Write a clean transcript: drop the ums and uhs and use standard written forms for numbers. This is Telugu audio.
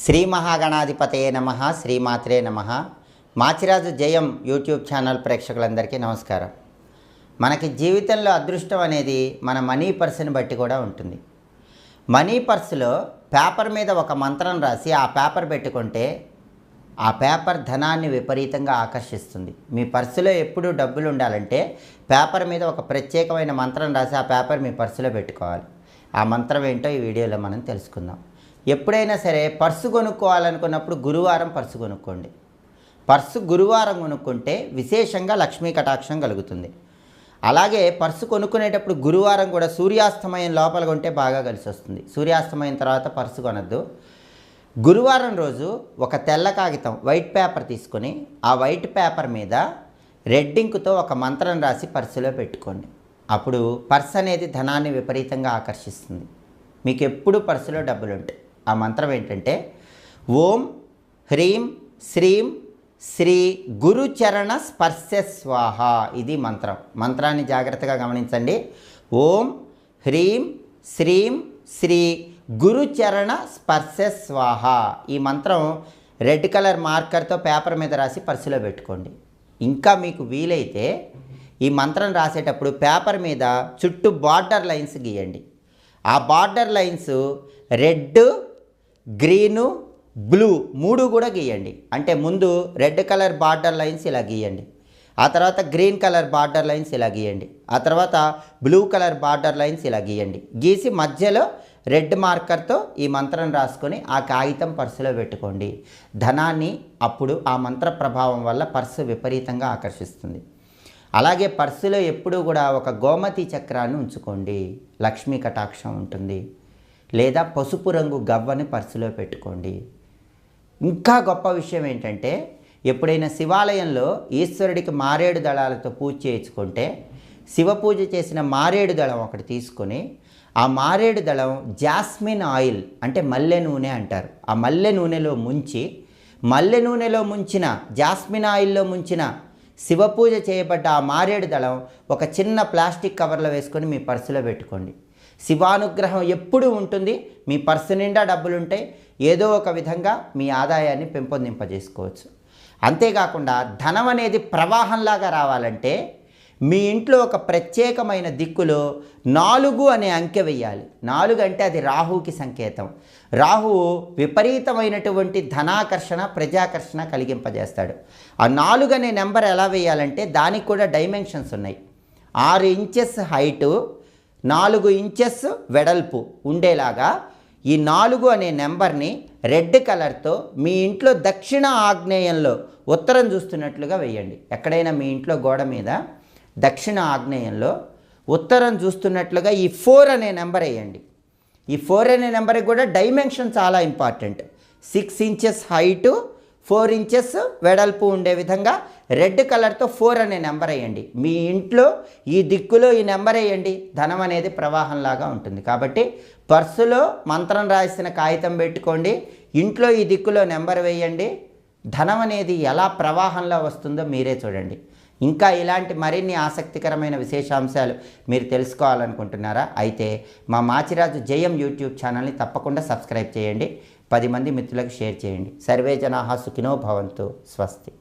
శ్రీ మహాగణాధిపతయే నమః, శ్రీమాత్రే నమః. మాచిరాజు జయం యూట్యూబ్ ఛానల్ ప్రేక్షకులందరికీ నమస్కారం. మనకి జీవితంలో అదృష్టం అనేది మన మనీ పర్స్ని బట్టి కూడా ఉంటుంది. మనీ పర్సులో పేపర్ మీద ఒక మంత్రం రాసి ఆ పేపర్ పెట్టుకుంటే ఆ పేపర్ ధనాన్ని విపరీతంగా ఆకర్షిస్తుంది. మీ పర్సులో ఎప్పుడు డబ్బులు ఉండాలంటే పేపర్ మీద ఒక ప్రత్యేకమైన మంత్రం రాసి ఆ పేపర్ మీ పర్సులో పెట్టుకోవాలి. ఆ మంత్రం ఏంటో ఈ వీడియోలో మనం తెలుసుకుందాం. ఎప్పుడైనా సరే పర్సు కొనుక్కోవాలనుకున్నప్పుడు గురువారం పర్సు కొనుక్కోండి. పర్సు గురువారం కొనుక్కుంటే విశేషంగా లక్ష్మీ కటాక్షం కలుగుతుంది. అలాగే పర్సు కొనుక్కునేటప్పుడు గురువారం కూడా సూర్యాస్తమయం లోపల కొంటే బాగా కలిసి వస్తుంది. సూర్యాస్తమయం తర్వాత పర్సు కొనద్దు. గురువారం రోజు ఒక తెల్ల కాగితం వైట్ పేపర్ తీసుకొని ఆ వైట్ పేపర్ మీద రెడ్ ఇంకుతో ఒక మంత్రం రాసి పర్సులో పెట్టుకోండి. అప్పుడు పర్స్ అనేది ధనాన్ని విపరీతంగా ఆకర్షిస్తుంది. మీకు ఎప్పుడు పర్సులో డబ్బులు ఉంటాయి. ఆ మంత్రం ఏంటంటే ఓం హ్రీం శ్రీం శ్రీ గురుచరణ స్పర్శ స్వాహ. ఇది మంత్రాన్ని జాగ్రత్తగా గమనించండి. ఓం హ్రీం శ్రీం శ్రీ గురుచరణ స్పర్శ స్వాహ. ఈ మంత్రం రెడ్ కలర్ మార్కర్తో పేపర్ మీద రాసి పర్సులో పెట్టుకోండి. ఇంకా మీకు వీలైతే ఈ మంత్రం రాసేటప్పుడు పేపర్ మీద చుట్టూ బార్డర్ లైన్స్ గీయండి. ఆ border lines red, green, blue మూడు కూడా గీయండి. అంటే ముందు రెడ్ కలర్ బార్డర్ లైన్స్ ఇలా గీయండి, ఆ తర్వాత గ్రీన్ కలర్ బార్డర్ లైన్స్ ఇలా గీయండి, ఆ తర్వాత బ్లూ కలర్ బార్డర్ లైన్స్ ఇలా గీయండి. గీసి మధ్యలో రెడ్ మార్కర్తో ఈ మంత్రం రాసుకొని ఆ కాగితం పర్సులో పెట్టుకోండి. ధనాన్ని అప్పుడు ఆ మంత్ర ప్రభావం వల్ల పర్సు విపరీతంగా ఆకర్షిస్తుంది. అలాగే పర్సులో ఎప్పుడూ కూడా ఒక గోమతి చక్రాన్ని ఉంచుకోండి, లక్ష్మీ కటాక్షం ఉంటుంది. లేదా పసుపు రంగు గవ్వని పర్సులో పెట్టుకోండి. ఇంకా గొప్ప విషయం ఏంటంటే ఎప్పుడైనా శివాలయంలో ఈశ్వరుడికి మారేడు దళాలతో పూజ చేయించుకుంటే శివ పూజ చేసిన మారేడు దళం ఒకటి తీసుకొని ఆ మారేడు దళం జాస్మిన్ ఆయిల్ అంటే మల్లె నూనె అంటారు. ఆ మల్లె నూనెలో ముంచిన జాస్మిన్ ఆయిల్లో ముంచిన శివ పూజ చేయబడ్డ ఆ మారేడు దళం ఒక చిన్న ప్లాస్టిక్ కవర్లో వేసుకొని మీ పర్సులో పెట్టుకోండి. శివానుగ్రహం ఎప్పుడూ ఉంటుంది. మీ పర్సు నిండా డబ్బులుంటాయి. ఏదో ఒక విధంగా మీ ఆదాయాన్ని పెంపొందింపజేసుకోవచ్చు. అంతేకాకుండా ధనం అనేది ప్రవాహంలాగా రావాలంటే మీ ఇంట్లో ఒక ప్రత్యేకమైన దిక్కులో 4 అనే అంకె వేయాలి. 4 అంటే అది రాహువుకి సంకేతం. రాహువు విపరీతమైనటువంటి ధనాకర్షణ, ప్రజాకర్షణ కలిగింపజేస్తాడు. ఆ 4 అనే నెంబర్ ఎలా వేయాలంటే దానికి కూడా డైమెన్షన్స్ ఉన్నాయి. 6 ఇంచెస్ హైటు, 4 ఇంచెస్ వెడల్పు ఉండేలాగా ఈ 4 అనే నెంబర్ని రెడ్ కలర్తో మీ ఇంట్లో దక్షిణ ఆగ్నేయంలో ఉత్తరం చూస్తున్నట్లుగా వేయండి. ఎక్కడైనా మీ ఇంట్లో గోడ మీద దక్షిణ ఆగ్నేయంలో ఉత్తరం చూస్తున్నట్లుగా ఈ 4 అనే నెంబర్ వేయండి. ఈ 4 అనే నెంబర్కి కూడా డైమెన్షన్ చాలా ఇంపార్టెంట్. 6 ఇంచెస్ హైటు, 4 ఇంచెస్ వెడల్పు ఉండే విధంగా రెడ్ కలర్తో 4 అనే నెంబర్ వేయండి. మీ ఇంట్లో ఈ దిక్కులో ఈ నెంబర్ వేయండి. ధనం అనేది ప్రవాహంలాగా ఉంటుంది. కాబట్టి పర్సులో మంత్రం రాసిన కాగితం పెట్టుకోండి, ఇంట్లో ఈ దిక్కులో నెంబర్ వేయండి. ధనం అనేది ఎలా ప్రవాహంలో వస్తుందో మీరే చూడండి. ఇంకా ఇలాంటి మరిన్ని ఆసక్తికరమైన విశేషాంశాలు మీరు తెలుసుకోవాలనుకుంటున్నారా? అయితే మా మాచిరాజు జయం యూట్యూబ్ ఛానల్ని తప్పకుండా సబ్స్క్రైబ్ చేయండి. 10 మంది మిత్రులకు షేర్ చేయండి. సర్వే జనాః సుఖినో భవంతు. స్వస్తి.